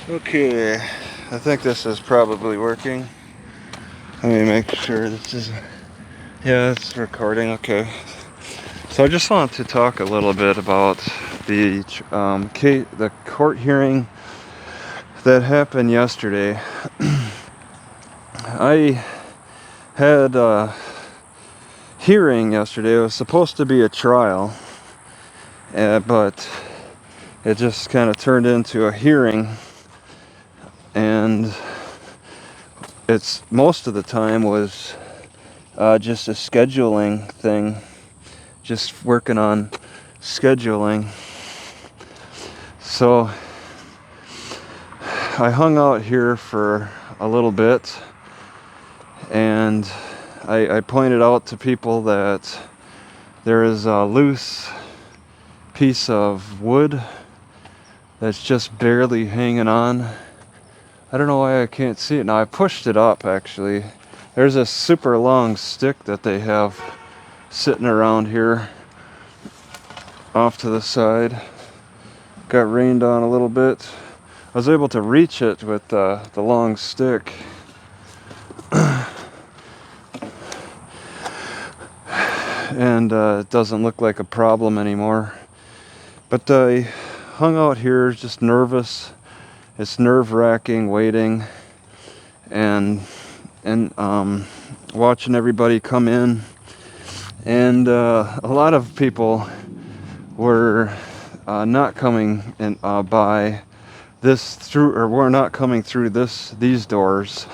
Okay, I think this is probably working. Let me make sure this is. Yeah, it's recording. Okay. So I just wanted to talk a little bit about the court hearing that happened yesterday. I had a hearing yesterday. It was supposed to be a trial, but it just kind of turned into a hearing, and it's most of the time was just a scheduling thing, just working on scheduling. So I hung out here for a little bit, and I pointed out to people that there is a loose piece of wood that's just barely hanging on. I don't know why I can't see it now. I pushed it up, actually. There's a super long stick that they have sitting around here off to the side. Got rained on a little bit. I was able to reach it with the long stick. And it doesn't look like a problem anymore. But I hung out here just nervous. It's nerve-wracking waiting and watching everybody come in. And a lot of people were not coming in by this through, or were not coming through these doors.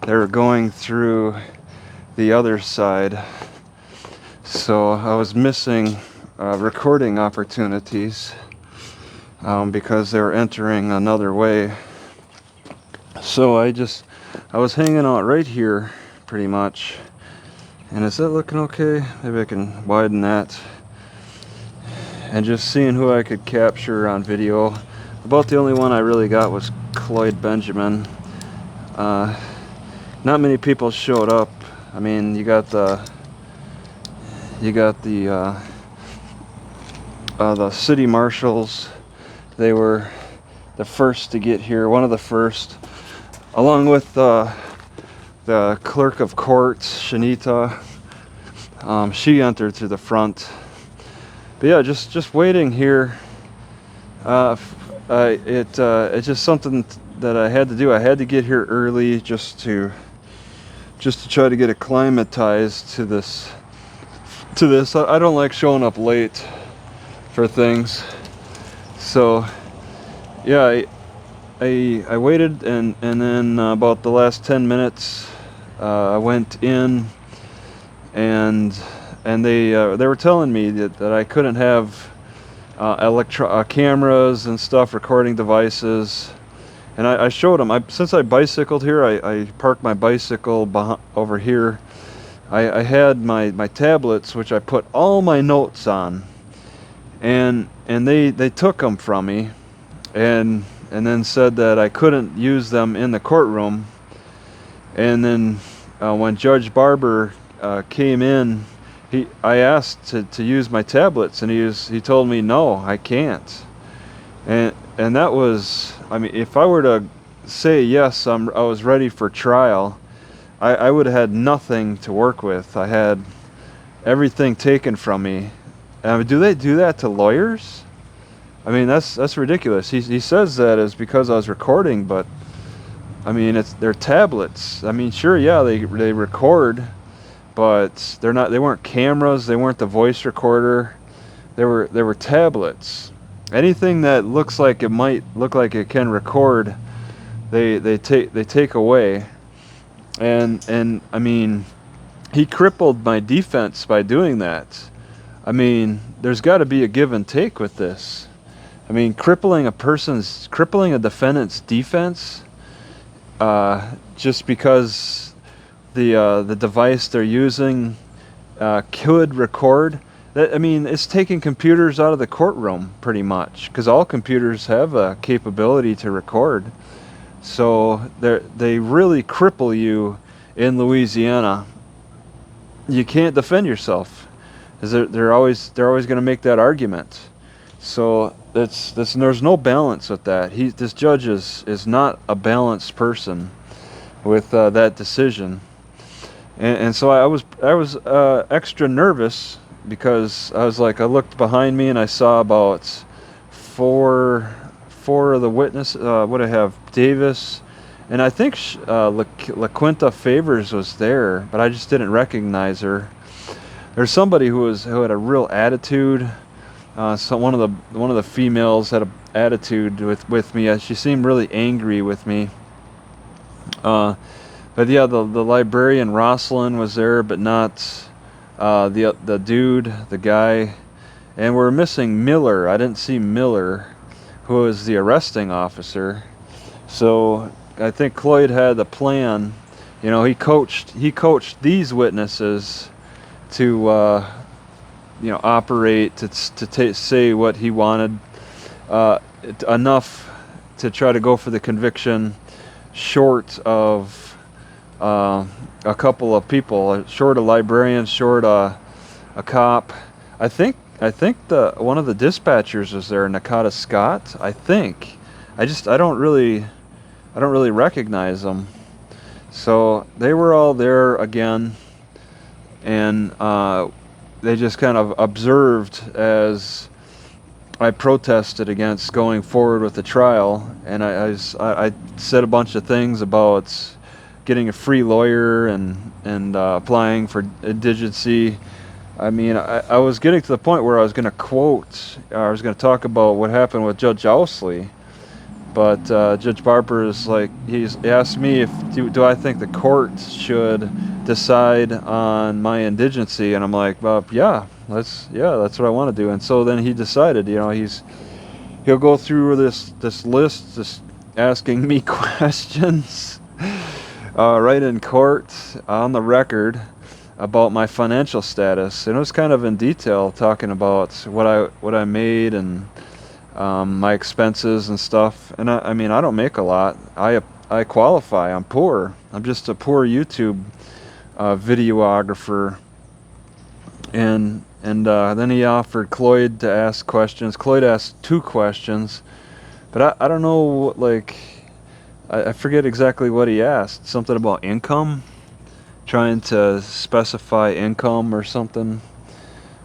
They were going through the other side. So I was missing recording opportunities because they were entering another way. So I was hanging out right here pretty much. And is that looking okay? Maybe I can widen that. And just seeing who I could capture on video. About the only one I really got was Cloyd Benjamin. Not many people showed up. I mean, you got the city marshals. They were the first to get here, one of the first, along with the clerk of court, Shanita. She entered through the front. But yeah, just waiting here. It's just something that I had to do. I had to get here early just to try to get acclimatized to this. I don't like showing up late for things. So yeah, I waited, and then about the last 10 minutes I went in, and they were telling me that I couldn't have cameras and stuff, recording devices. And I showed them. Since I bicycled here, I parked my bicycle over here. I had my tablets, which I put all my notes on, and they took them from me, and then said that I couldn't use them in the courtroom. And then when Judge Barber came in, I asked to use my tablets, and he told me no, I can't. And that was, I mean, if I were to say yes, I was ready for trial, I would have had nothing to work with. I had everything taken from me. Do they do that to lawyers? I mean, that's ridiculous. He says that is because I was recording, but I mean, they're tablets. I mean, sure, yeah, they record, but they weren't cameras. They weren't the voice recorder. They were tablets. Anything that looks like it might look like it can record, they take away. And I mean, he crippled my defense by doing that. I mean, there's got to be a give and take with this. I mean, crippling a defendant's defense just because the device they're using could record. I mean, it's taking computers out of the courtroom pretty much, because all computers have a capability to record. So they really cripple you in Louisiana. You can't defend yourself, 'cause they're always going to make that argument. So there's no balance with that. This judge is not a balanced person with that decision, and so I was extra nervous because I looked behind me and I saw about four of the witnesses. What I have, Davis, and I think LaQuinta Favors was there, but I just didn't recognize her. There's somebody who had a real attitude. So one of the females had an attitude with me. She seemed really angry with me. But yeah, the librarian Rosalind was there, but not the dude, the guy. And we're missing Miller. I didn't see Miller, who was the arresting officer. So I think Cloyd had the plan. You know, he coached these witnesses to operate to say what he wanted, enough to try to go for the conviction, short of a couple of people, short a librarian, short a cop. I think the one of the dispatchers was there, Nakata Scott. I think. I don't really recognize them. So they were all there again, and they just kind of observed as I protested against going forward with the trial, and I said a bunch of things about getting a free lawyer and applying for indigency. I mean, I was getting to the point where I was going to talk about what happened with Judge Owsley, but Judge Barber is like, he asked me do I think the court should decide on my indigency, and I'm like, well, that's what I want to do. And so then he decided, he'll go through this list, just asking me questions right in court on the record about my financial status, and it was kind of in detail, talking about what I made and my expenses and stuff. And I mean, I don't make a lot. I qualify. I'm poor. I'm just a poor YouTube videographer. And then he offered Cloyd to ask questions. Cloyd asked 2 questions, but I don't know, I forget exactly what he asked. Something about income, trying to specify income or something.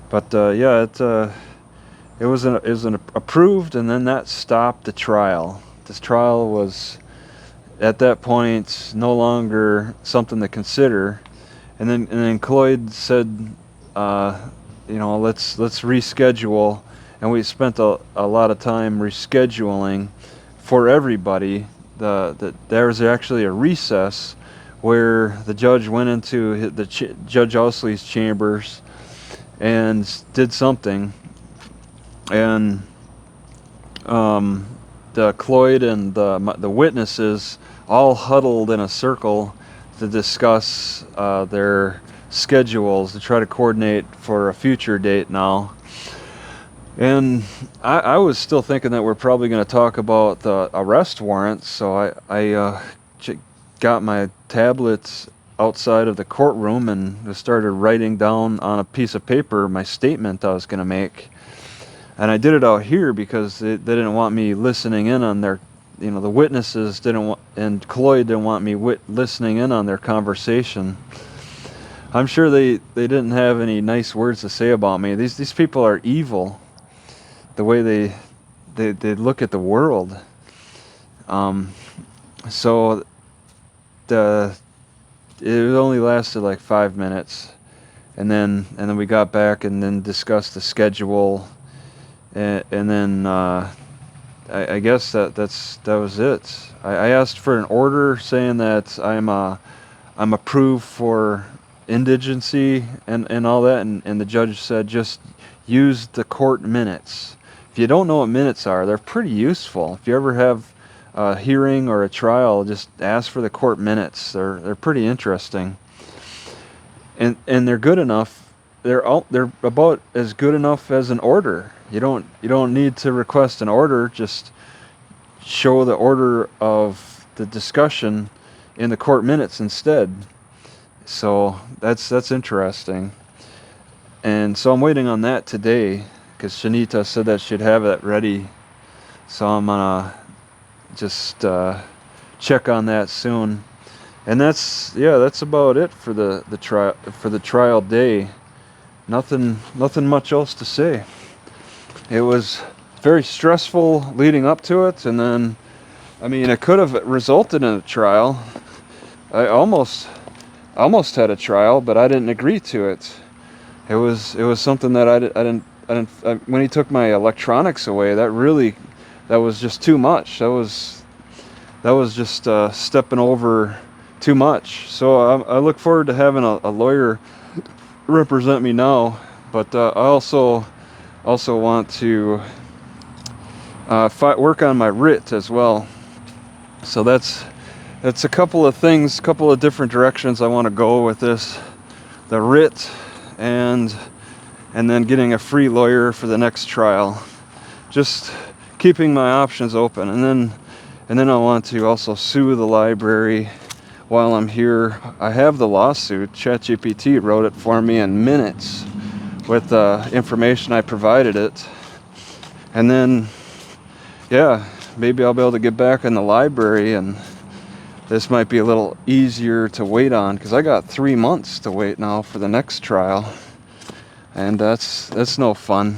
But it was an approved, and then that stopped the trial. This trial was at that point no longer something to consider. And then Cloyd said, let's reschedule, and we spent a lot of time rescheduling for everybody. There was actually a recess where the judge went into Judge Owsley's chambers and did something, and the Cloyd and the witnesses all huddled in a circle to discuss their schedules, to try to coordinate for a future date now. And I was still thinking that we're probably going to talk about the arrest warrants, so I got my tablets outside of the courtroom and started writing down on a piece of paper my statement I was going to make. And I did it out here because they didn't want me listening in on their, the witnesses didn't want, and Cloyd didn't want me listening in on their conversation. I'm sure they didn't have any nice words to say about me. These people are evil, the way they look at the world. So it only lasted like 5 minutes, and then we got back and then discussed the schedule, and then I guess that was it. I asked for an order saying that I'm approved for indigency and all that, and the judge said just use the court minutes. If you don't know what minutes are, they're pretty useful. If you ever have a hearing or a trial, just ask for the court minutes. They're pretty interesting, and they're good enough. They're about as good enough as an order. You don't need to request an order. Just show the order of the discussion in the court minutes instead. So that's interesting. And so I'm waiting on that today, because Shanita said that she'd have it ready. So I'm gonna just check on that soon. And that's about it for the trial day. Nothing much else to say. It was very stressful leading up to it, and then, I mean, it could have resulted in a trial. I almost had a trial, but I didn't agree to it. It was something that I didn't when he took my electronics away, that was just too much. That was just stepping over too much. So I look forward to having a lawyer represent me now, but I also want to work on my writ as well. So that's a couple of things, couple of different directions I want to go with this. The writ and then getting a free lawyer for the next trial. Just keeping my options open. And then I want to also sue the library while I'm here. I have the lawsuit. ChatGPT wrote it for me in minutes with the information I provided it. And then, yeah, maybe I'll be able to get back in the library, and this might be a little easier to wait on, because I got 3 months to wait now for the next trial. And that's no fun.